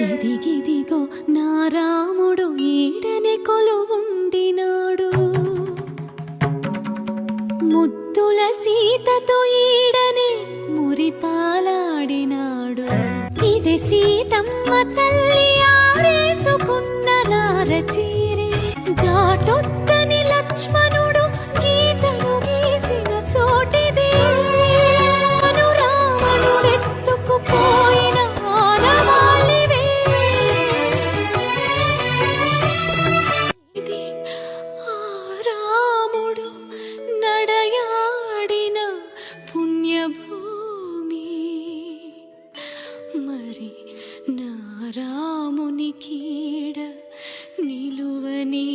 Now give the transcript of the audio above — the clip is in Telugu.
ఇదిగిదిగో నా రాముడు ఈడనే కొలువుండినాడు, ముద్దుల సీతతో ఈడనే మురిపాలాడినాడు. ఇది సీతమ్మ తల్లి ఆరేసుకున్న నారచీరే, ఘాటొద్దని లక్ష్మణుడు గీతను గీసిన చోటిదే. అనురామనుడెత్తుకుపోయిన ఆనవాళ్ళివే. ఇది ఆ రాముడు నడయాడిన పుణ్యభూమి, మరి నా రాముని కీడ నిలువని